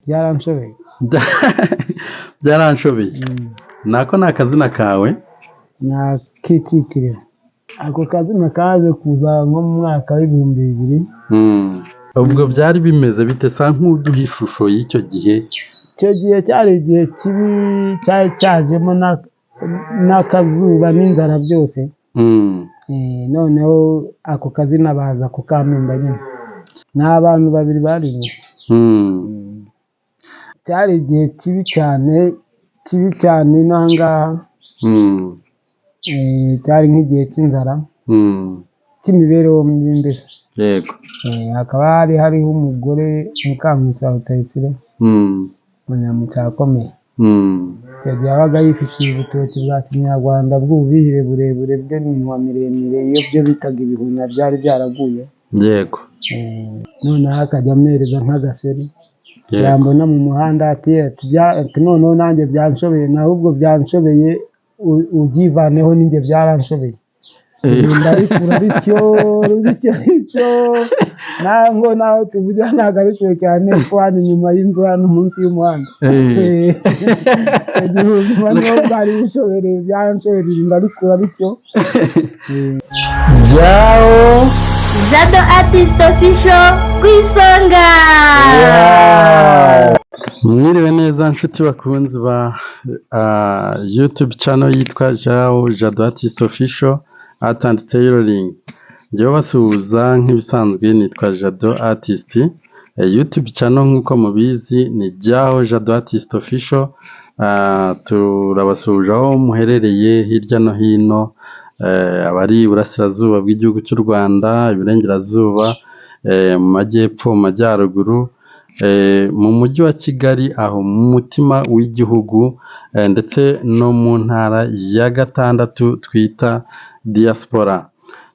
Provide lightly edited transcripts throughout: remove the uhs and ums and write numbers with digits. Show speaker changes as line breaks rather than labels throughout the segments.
Byaranshobeye.
Byaranshobeye. Nako ni akazina kawe?
Nakitikiriza. Ako kazina kaje kuza nko mu mwaka w'ibihumbi 2000.
Ubwo byari bimeze bite? Sa nk'uduha ishusho y'icyo gihe.
Icyo gihe cyari igihe kibi, cyari cyajemo n'akazuba n'inzara byose. Noneho ako kazina baza kukampimba nyine. Ni abantu babiri barinze. Cyari igihe kibi cyane n'ahangaha. Cyari nk'igihe cy'inzara, cy'imibereho mibi mbese.
Yego.
Hakaba hariho umugore Mukankusi wa Rutayisire, umunyamucyaro akomeye. Icyo gihe yabaga yifitiye ubutoki bwa kinyarwanda bw'ububihire burebure bw'iminwa miremire, iyo byo bitaga ibihuna byari byaraguye.
Yego.
Noneho akajya amereza nk'agaseri. Yambona mu muhanda ati noneho nanjye byanshobeye, ahubwo byanshobeye ubyivaneho ninjye byaranshobeye. Ndarikura bityo naho tuvuga ntabwo ari kure cyane ko hano inyuma y'inzu hano munsi y'umuhanda. Igihe ubuzima niho bwari bushobereye byanshobereye ndarikura bityo.
Jado Artist Official ku isonga.
Mwiriwe neza nshuti bakunzi ba YouTube channel yitwa Jado Artist Official Art and Tailoring. Njyewe basuhuza nk'ibisanzwe nitwa Jado Artist. YouTube channel nk'uko mubizi ni Jado Artist Official. Turabasuhuje aho muherereye hirya no hino, abari iburasirazuba bw'igihugu cy'u Rwanda, iburengerazuba, mu majyepfo, mu majyaruguru, mu mujyi wa Kigali aho mu mutima w'igihugu, ndetse no mu ntara ya gatandatu twita diaspora.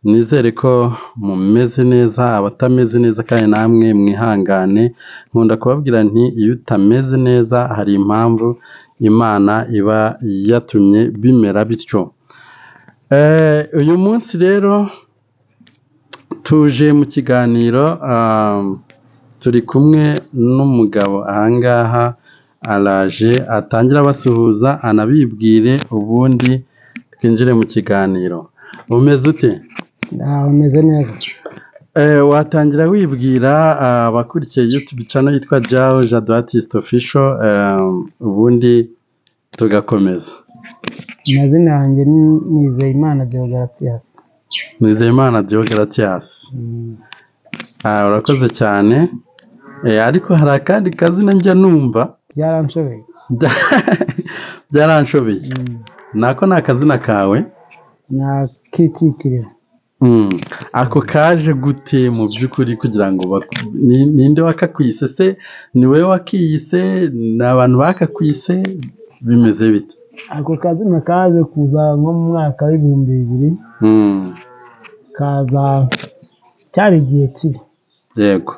Nizere ko mumeze neza, abatameze neza kandi namwe mwihangane. Nkunda kubabwira nti iyo utameze neza hari impamvu Imana iba yatumye bimera bityo. Uyu munsi rero tuje mu kiganiro, turi kumwe n'umugabo ahangaha, araje atangira abasuhuza anabibwire ubundi twinjire mu kiganiro. Umeze ute?
Umeze neza.
Watangira wibwira abakurikiye YouTube channel yitwa Jado Artist Official, ubundi tugakomeza.
Amazina yanjye ni Nizeyimana Deogratias.
Nizeyimana Deogratias. Urakoze cyane. Ariko hari akandi kazina njya numva.
Byaranshobeye.
Byaranshobeye. Nako ni akazina kawe?
Nakitikiriza.
Ako kaje gute mu by'ukuri kugira ngo ninde wakakwise? Se ni wowe wakiyise? Ni abantu bakakwise? Bimeze bite?
Ako kazina kaje kuza nko mu mwaka w'ibihumbi 2000. Kaza cyari igihe kibi.
Yego.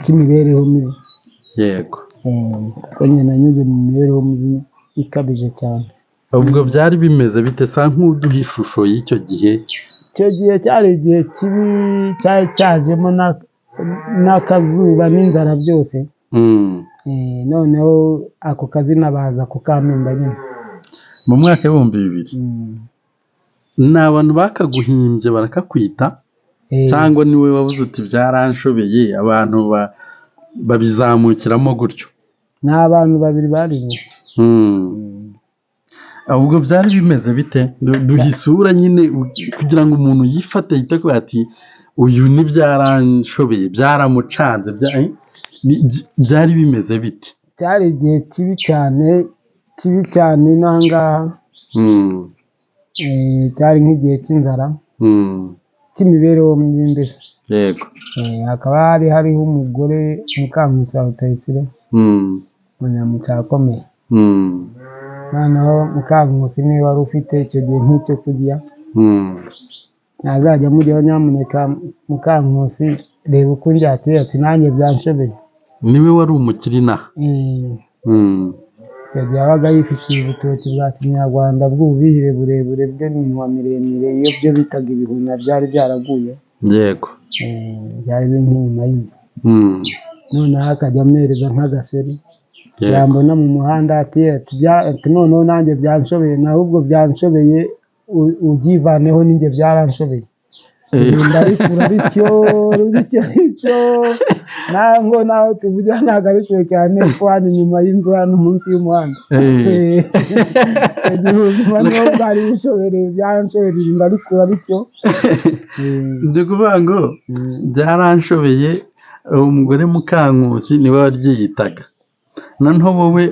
Cy'imibereho mibi.
Yego.
Ko nyine nanyuze mu mibereho mibi ikabije cyane.
Ubwo byari bimeze bite? Sa nk'uduha ishusho y'icyo gihe.
Icyo gihe cyari igihe kibi, cyari cyajemo n'akazuba n'inzara byose. Noneho ako kazina baza kukampimba nyine.
Mu mwaka w'ibihumbi 2000. Ni abantu bakaguhimbye barakakwita? Cyangwa niwe wabuze uti byaranshobeye abantu babizamukiramo gutyo?
Ni abantu babiri barinze.
Ubwo byari bimeze bite? Duha isura nyine kugira ngo umuntu yifate yite ko ati uyu ni byaranshobeye, byaramucanze. Byari bimeze bite?
Cyari igihe kibi cyane n'ahangaha. Cyari nk'igihe cy'inzara, cy'imibereho mibi mbese.
Yego.
Hakaba hariho umugore Mukankusi wa Rutayisire, umunyamucyaro akomeye. Noneho Mukankusi niwe wari ufite icyo gihe nk'icyo kurya. Ntazajya mujyaho nyamuneka Mukankusi reba uko njyatuye ati nanjye byanshobeye.
Niwe wari umukiri inaha?
Icyo gihe yabaga yifitiye ubutoki bwa kinyarwanda bw'ububihire burebure bw'iminwa miremire, iyo byo bitaga ibihuna byari byaraguye.
Yego.
Byari biri nk'inyuma y'inzu. noneho akajya ampereza nk'agaseri
Yego.
yambona mu muhanda ati noneho nanjye byanshobeye ahubwo byanshobeye ubyivaneho ninjye byaranshobeye ndarikura bityo ntabwo nawe tuvugira ntabwo ari kure cyane hano inyuma y'inzu hano munsi y'umuhanda igihe ubuzima niho bwari bushobereye byaranshobeye ndarikura bityo
ndi kuvuga ngo byaranshobeye umugore Mukankusi niwe waryiyitaga noneho wowe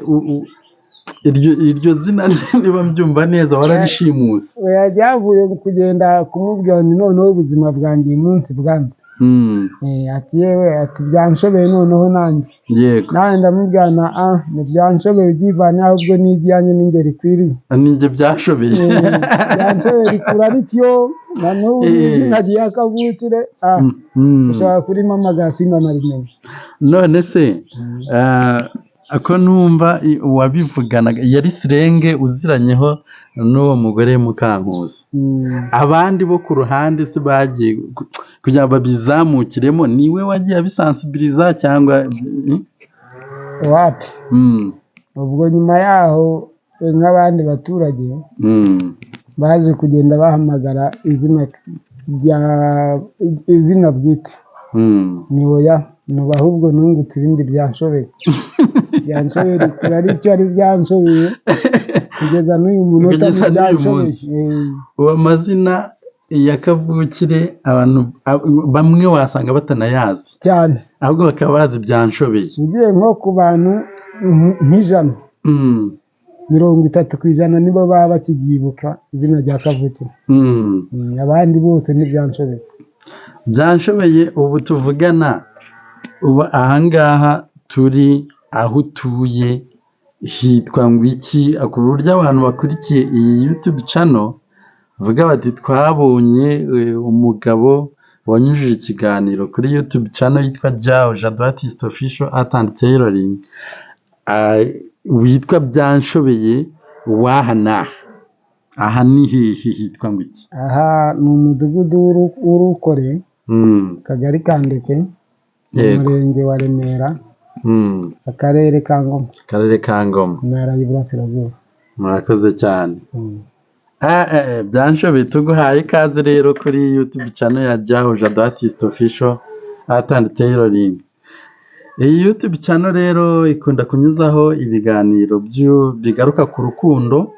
iryo zina niba mbyumva neza wararishimuse
ryavuye kugenda kumubwira ni noneho ubuzima bwanjye uyu munsi bwanze ati yewe ati byanshobeye noneho nanjye
yego
nanjye ndamubwira ntibyanshobeye ubyivane ahubwo n'ijyanye n'ingeri ikwiriye
ninjye byashobeye
byanshobeye rikura rityo na n'ubu nagiye akavukire ushobora kurimo amagasinda narimenye
none se ako numva uwabivuganaga yari sirenge uziranyeho n'uwo mugore Mukankusi abandi bo ku ruhande se bagiye kugira ngo babizamukiremo niwe wagiye abisansibiriza cyangwa
wapi ubwo nyuma yaho nk'abandi baturage baje kugenda bahamagara izina bwite ni oya nubu ahubwo nungutse ibindi byanshobeye byanshobeye rikura rityo ari byanshobeye kugeza n'uyu munota ntibyanshobeye
uwo mazina ya kavukire abantu bamwe wasanga batanayazi
cyane
ahubwo bakaba bazi byanshobeye
ugiye nko ku bantu nk'ijana 30% nibo baba bakibyibuka izina rya kavukire abandi bose ntibyanshobeye
byanshobeye ubu tuvugana ubu ahangaha turi aho utuye hitwa ngo iki ku buryo abantu bakurikiye iyi YouTube channel bavuga bati twabonye umugabo wanyujije ikiganiro kuri YouTube channel yitwa Jado Artist Official Art and Tailoring witwa byanshobeye aha ni hitwa ngo iki
aha ni umudugudu w'urukore kagari ka Ndeke umurenge wa Remera akarere ka Ngoma intara y'Iburasirazuba
murakoze cyane byanshobeye tuguhaye ikaze rero kuri YouTube channel ya Jado Artist Official Art and Tailoring iyi YouTube channel rero ikunda kunyuzaho ibiganiro bigaruka ku rukundo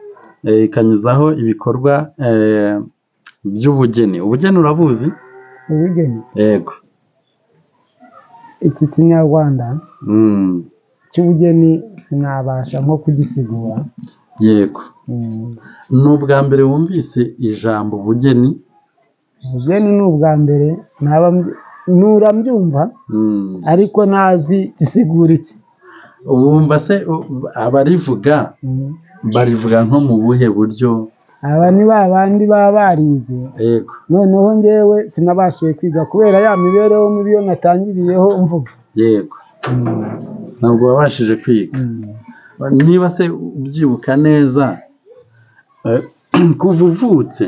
ikanyuzaho ibikorwa by'ubugeni urabuzi
ubugeni
yego
iki kinyarwanda cy'ubugeni sinabasha nko kugisigura
yego ni ubwa mbere wumvise ijambo ubugeni
ni ubwa mbere nurabyumva ariko ntazi gisigura iki
wumva se abarivuga barivuga nko mu buhe buryo
aba ni babandi baba barize
yego
noneho njyewe sinabashije kwiga kubera ya mibereho mibi yo natangiriyeho mvuga
yego ntabwo wabashije kwiga niba se ubyibuka neza kuva uvutse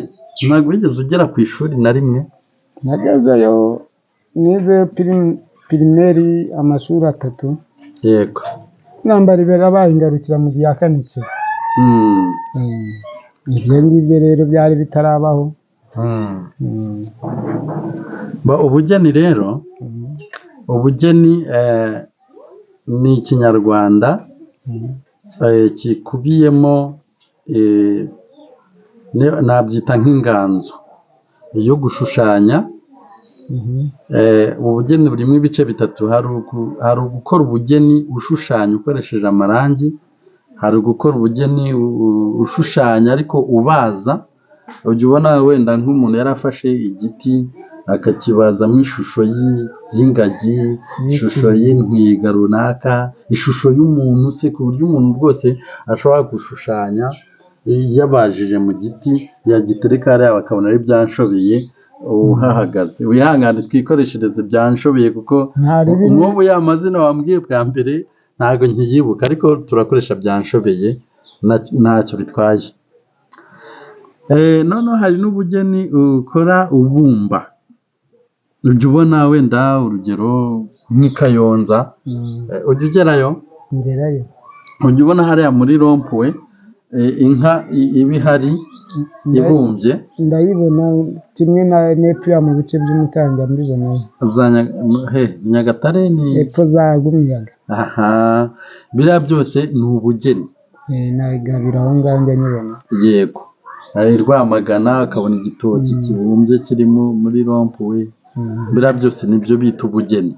ntabwo wigeze ugera ku ishuri na rimwe
nagezeyo nize pirimeri amashuri 3
yego
nambara ibera bahingarukira mu gihe yakanice ibyo ngibyo rero byari bitarabaho
ubugeni rero ubugeni ni ikinyarwanda kikubiyemo nabyita nk'inganzo yo gushushanya ubugeni burimo ibice bitatu hari ugukora ubugeni ushushanya ukoresheje amarangi hari ugukora ubugeni ushushanya ariko ubaza ujya ubona wenda nk'umuntu yari afashe igiti akakibazamo ishusho y'ingagi ishusho y'intwiga runaka ishusho y'umuntu se ku buryo umuntu rwose ashobora gushushanya yabajije mu giti yagitereka hariya bakabona ari byanshobeye uhahagaze wihangane twikoreshereze byanshobeye kuko nk'ubu ya mazina wambwiye bwa mbere ntabwo nkiyibuka ariko turakoresha byanshobeye ntacyo bitwaye noneho hari n'ubugeni ukora ubumba ujya ubona wenda urugero nk'i Kayonza ujya ugerayo
ngerayo
ujya ubona hariya muri rompuwe inka iba ihari ibumbye
ndayibona kimwe na nepfo mu bice by'Umutanga mbibonayo
Nyagatare ni
epfo za Gumiyaga.
aha biriya byose ni ubugeni
nagabira aho ngaho njya nyibona.
Yego Rwamagana akabona igitoki kibumbye kirimo muri rompuwe biriya byose nibyo bita ubugeni.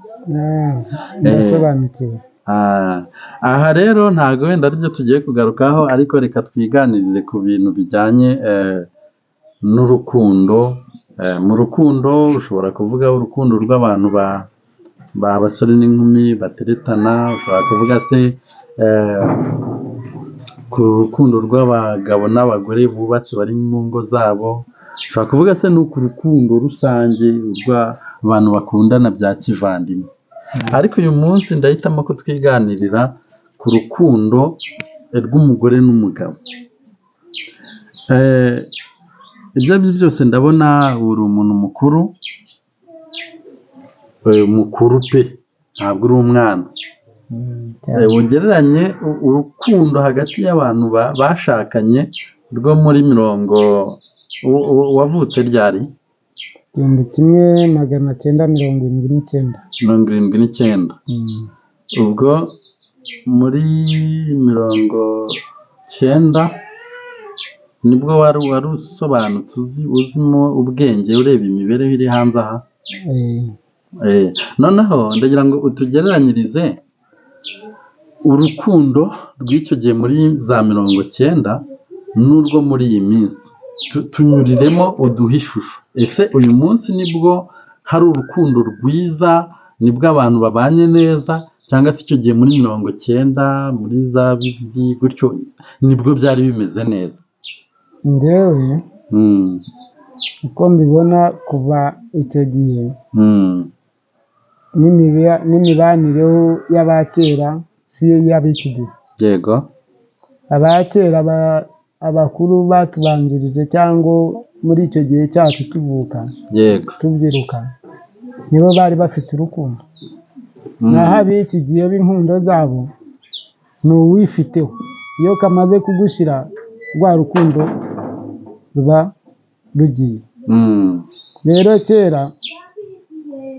ndasobanukiwe.
Aha rero ntabwo wenda aribyo tugiye kugarukaho ariko reka twiganirire ku bintu bijyanye n'urukundo. Mu rukundo ushobora kuvuga urukundo rw'abantu b'abasore n'inkumi bateretana, ushobora kuvuga se ku rukundo rw'abagabo n'abagore bubatse bari mu ngo zabo, ushobora kuvuga se ni ku rukundo rusange rw'abantu bakundana bya kivandimwe. Ariko uyu munsi ndahitamo ko twiganirira ku rukundo rw'umugore n'umugabo. Ibyo ari byo byose ndabona uri umuntu mukuru pe ntabwo uri umwana. Ugereranye urukundo hagati y'abantu bashakanye rwo muri wavutse ryari?
1979.
Ubwo muri 90 nibwo wari usobanutse uzimo ubwenge ureba imibereho iri hanze aha. Noneho ndagira ngo utugereranyirize urukundo rw'icyo gihe muri za 90 n'urwo muri iyi minsi, tunyuriremo uduha ishusho. Ese uyu munsi nibwo hari urukundo rwiza, nibwo abantu babanye neza, cyangwa se icyo gihe muri 90 muri za 2000 gutyo nibwo byari bimeze neza?
Ngewe uko mbibona kuva icyo gihe n'imibanire y'abakera si y'ab'iki gihe.
Yego.
Abakera abakuru batubanjirije cyangwa muri icyo gihe cyacu tuvuka,
yego,
tubyiruka, nibo bari bafite urukundo. Naho ab'iki gihe b'inkundo zabo ni uwifiteho, iyo kamaze kugushira rwa rukundo ruba rugiye. Rero kera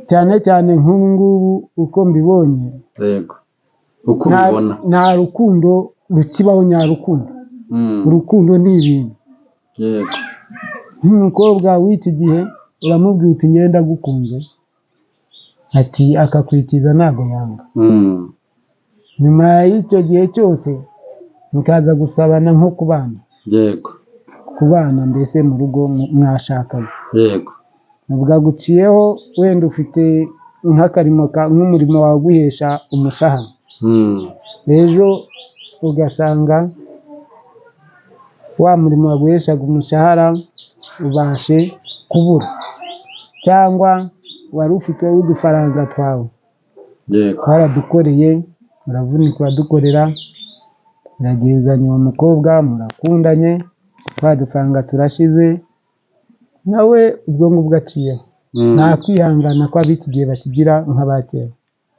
cyane cyane nk'ubu ngubu uko mbibonye,
yego, uko mbibona
nta rukundo rukibaho nyarukundo. Urukundo ni ibintu.
Yego.
Nk'umukobwa w'iki gihe uramubwira uti ngenda gukunze, ati akakwikiza ntabwo yanga. Nyuma y'icyo gihe cyose mukaza gusabana nko kubana.
Yego.
Kubana mbese mu rugo mwashakanye.
Yego.
Ubwo aguciyeho wenda ufite nk'akarimo nk'umurimo waguhesha umushahara. Ejo ugasanga wa murimo waguheshaga umushahara ubashe kubura, cyangwa wari ufite udufaranga twawe.
Yego.
Waradukoreye uravunika uradukorera, uragiye uzanye uwo mukobwa murakundanye, twa dufaranga turashize, nawe ubwo ngubwo aciyeho. Nta kwihangana ko ab'iki gihe bakigira nk'abakera.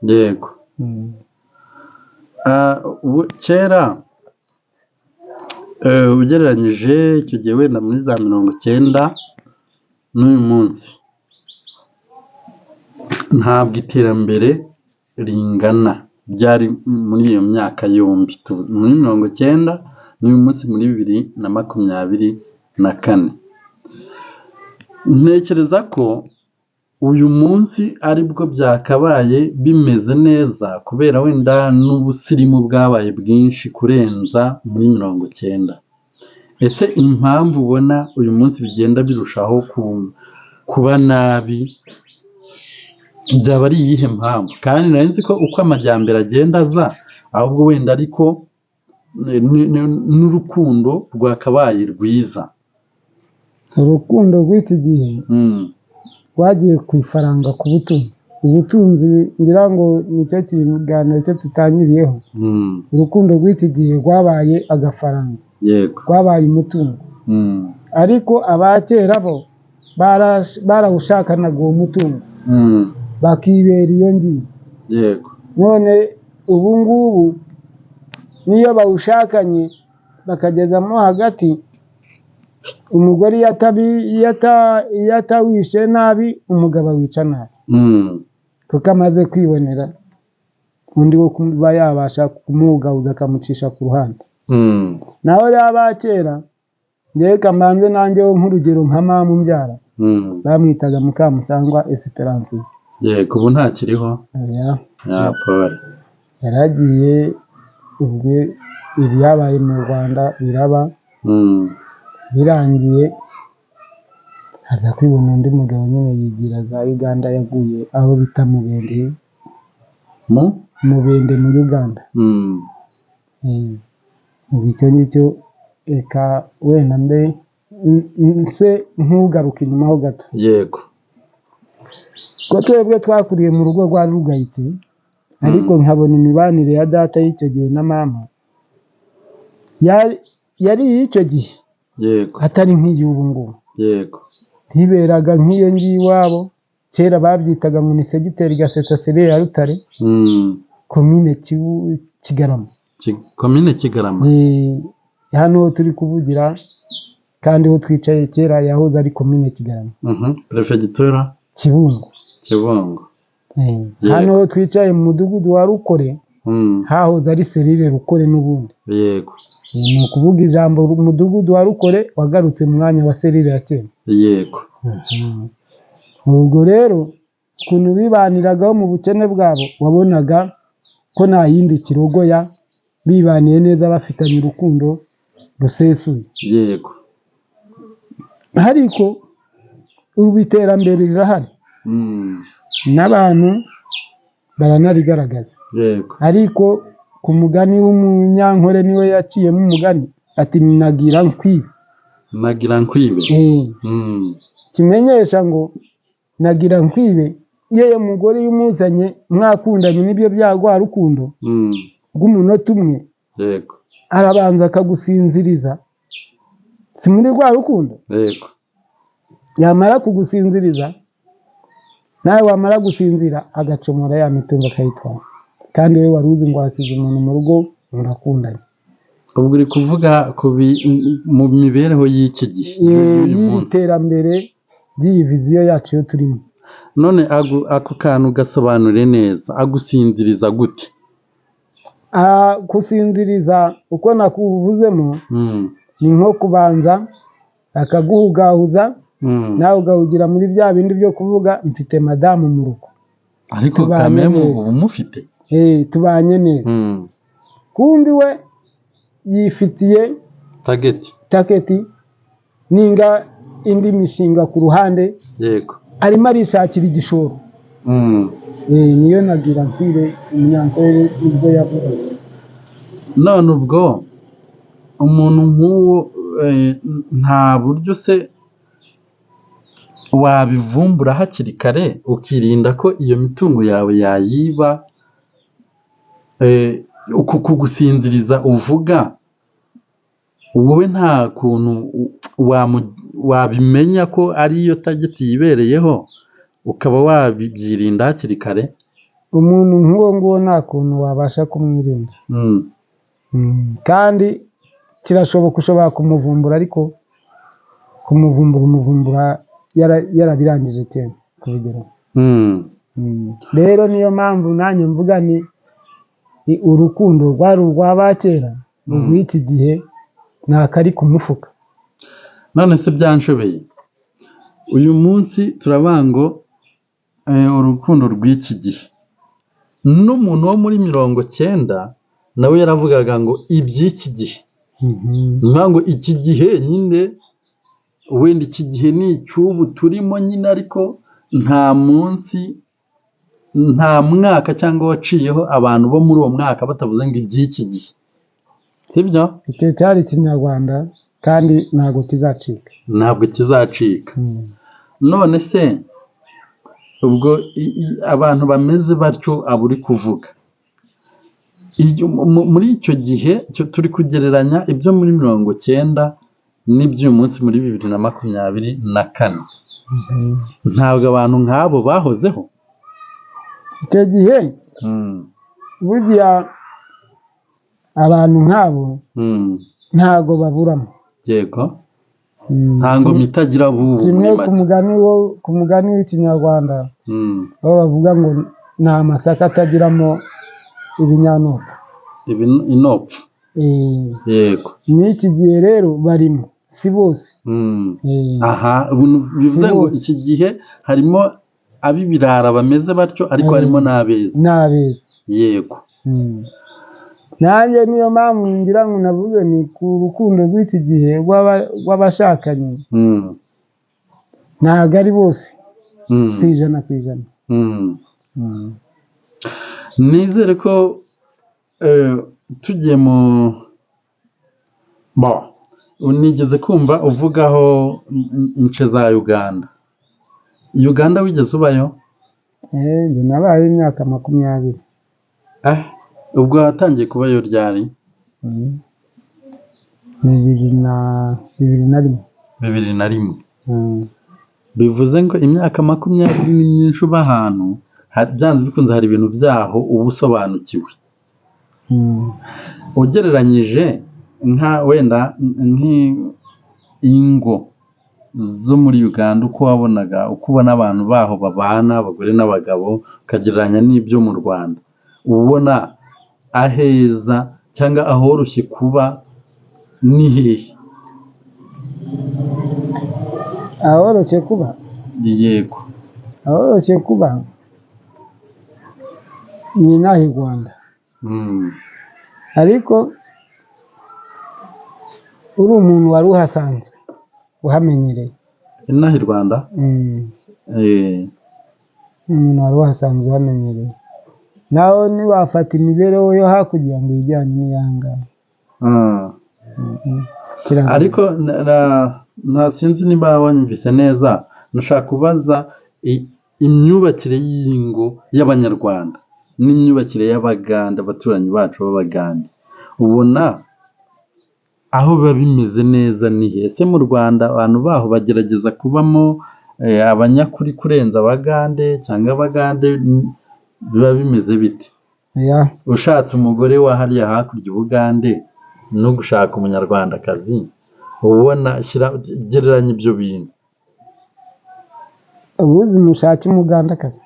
Yego. Kera ugereranyije icyo gihe wenda muri za 90 n'uyu munsi, ntabwo iterambere ringana ryari muri iyo myaka yombi, muri 90 n'uyu munsi muri 2024. Ntekereza ko uyu munsi aribwo byakabaye bimeze neza, kubera wenda n'ubusirimu bwabaye bwinshi kurenza muri 90. Ese impamvu ubona uyu munsi bigenda birushaho kuba nabi, byaba ari iyihe mpamvu? Kandi nari nzi ko uko amajyambere agenda aza, ahubwo wenda ariko n'urukundo rwakabaye rwiza.
Urukundo rw'iki gihe rwagiye ku ifaranga, ku butunzi. Ubutunzi ngira ngo nicyo kiganiro cyo tutangiriyeho. Urukundo rw'iki gihe rwabaye agafaranga.
Yego.
Rwabaye umutungo. Ariko abakera bo barawushakanaga uwo mutungo, bakibera iyo ngiyo.
yego
none ubu ngubu niyo bawushakanye bakagezamo hagati, umugore iyo atawishe nabi umugabo awica nabi, kuko amaze kwibonera undi wo kuba yabasha kumugabuza akamucisha ku ruhande. naho rero abakera njyewe kamanze nanjye wo nk'urugero nka mama umbyara bamwitaga Mukamusangwa Esperance.
yego ubu ntakiriho. Paul
yaragiye, ubwo ibyabaye mu Rwanda biraba, birangiye aza kwibona undi mugabo nyine yigira za Uganda, yaguye aho bita Mubende mu Uganda. icyo ngicyo reka wenda mbe nse ntugaruka inyuma ho gato.
yego
ko twebwe twakuriye mu rugo rwa rugayitse, ariko nkabona imibanire ya data y'icyo gihe na mama yari iy'icyo gihe,
yego
atari nk'iy'ubu ngubu.
yego
ntiberaga nk'iyo ngiyo iwabo, kera babyitaga ngo ni segiteri Gasetsa Serire ya Rutare, komine Kigarama.
komine Kigarama.
hano turi kuvugira kandi ho twicaye kera yahoze ari komine Kigarama.
Perefegitura
Kibungo. hano ho twicaye mu mudugudu wa Rukore, hahoze ari Serire Rukore n'ubundi.
yego
ni ukuvuga ijambo umudugudu wa Rukore wagarutse mu mwanya wa Serire ya kera.
yego
ubwo rero ukuntu bibaniragaho mu bukene bwabo, wabonaga ko nta yindi kirogoya, bibaniye neza, bafitanye urukundo rusesuye.
yego
ariko ubu iterambere rirahari, n'abantu baranarigaragaza.
yego
ariko ku mugani w'umunyankore niwe yaciyemo umugani ati nagira nkwibe. kimenyesha ngo nagira nkwibe, yewe mugore y'umuzanye mwakundanye n'ibyo byagwa rukundo rw'umunota umwe,
yego
arabanza akagusinziriza, si muri rwa rukundo.
yego
yamara kugusinziriza, nawe wamara gusinzira agacomora ya mitungo akayitwara, kandi we wari uzi ngo wasize umuntu mu rugo murakundanye.
ubwo uri kuvuga mu mibereho y'iki gihe
y'iterambere ry'iyi viziyo yacu yo turimo.
none ako kantu gasobanure neza, agusinziriza gute?
Gusinziriza uko nakuvuzemo, ni nko kubanza akaguhugahuza, nawe ugahugira muri bya bindi byo kuvuga mfite madamu mu rugo,
ariko kameme ubu mufite
tubanye neza. kumbi we yifitiye tageti ninga indi mishinga ku ruhande,
yego
arimo arishakira igishoro. niyo nagira nkire umunyankore ubwo yavugaga.
none ubwo umuntu nk'uwo nta buryo se wabivumbura hakiri kare ukirinda ko iyo mitungo yawe yayiba? uku kugusinziriza uvuga, wowe nta kuntu wabimenya ko ariyo tageti yibereyeho ukaba wabyirinda hakiri kare?
umuntu nk'uwo nguwo nta kuntu wabasha kumwirinda. kandi kirashoboka, ushobora kumuvumbura, ariko umuvumbura yarabirangije kera kubigeraho. rero niyo mpamvu nanjye mvuga ni urukundo rwari urw'abakera, urw'iki gihe ntakari ku mufuka.
none se byanshobeye, uyu munsi turavuga ngo urukundo rw'iki gihe, n'umuntu wo muri 90 nawe yaravugaga ngo iby'iki gihe. ngo iki gihe nyine, wenda iki gihe ni icy'ubu turimo nyine, ariko nta munsi nta mwaka cyangwa waciyeho abantu bo muri uwo mwaka batavuze ngo iby'iki gihe, sibyo?
icyo cyari ikinyarwanda kandi ntabwo kizacika.
none se ubwo abantu bameze batyo aba uri kuvuga, muri icyo gihe turi kugereranya ibyo muri 90 n'iby'uyu munsi muri 2024. ntabwo abantu nk'abo bahozeho
icyo gihe. burya abantu nk'abo ntago baburamo.
Yego. Nta ngoma itagira bubu.
Kimwe ku mugani w'ikinyarwanda aho bavuga ngo nta masaka atagiramo ibinyanopfu.
Inopfu. Yego.
N'iki gihe rero barimo, si bose.
Aha, bivuze ngo iki gihe harimo ab'ibirara bameze batyo, ariko harimo n'abeza. Yego. Nanjye niyo mpamvu ngira ngo navuze ni ku rukundo rw'iki gihe rw'abashakanye, ntabwo ari bose ku ijana ku ijana. Nizere ko tugiye nigeze kumva uvugaho ince za Uganda. Uganda wigeze ubayo?
Njye nabaye imyaka 20.
Ubwo watangiye kubayo ryari? 2001. Bivuze ngo imyaka 20 ni myinshi uba ahantu, byanze bikunze hari ibintu byaho uba usobanukiwe. Ugereranyije nka wenda nk'ingo zo muri Uganda, uko wabonaga, uko ubona abantu baho babana, abagore n'abagabo, ukagereranya n'ibyo mu Rwanda, ubona aheza cyangwa ahoroshye kuba ni hehe?
Ahoroshye kuba?
Yego.
Ahoroshye kuba ni inaha i Rwanda. Ariko uri umuntu wari uhasanzwe uhamenyereye.
Inaha i Rwanda?
Umuntu wari uhasanzwe uhamenyereye. Naho niwafata imibereho yo hakurya ngo ijyanye n'iyangana.
Ariko sinzi niba wanyumvise neza, nashaka kubaza imyubakire y'ingo y'Abanyarwanda n'imyubakire y'Abaganda, abaturanyi bacu b'Abaganda, ubona aho biba bimeze neza ni he? Ese mu Rwanda abantu baho bagerageza kubamo abanyakuri kurenza Abagande, cyangwa Abagande biba bimeze bite? Ushatse umugore wa hariya hakurya Ubugande no gushaka umunyarwandakazi, ubona gereranya ibyo bintu.
Ubuzi mushake umugandakazi.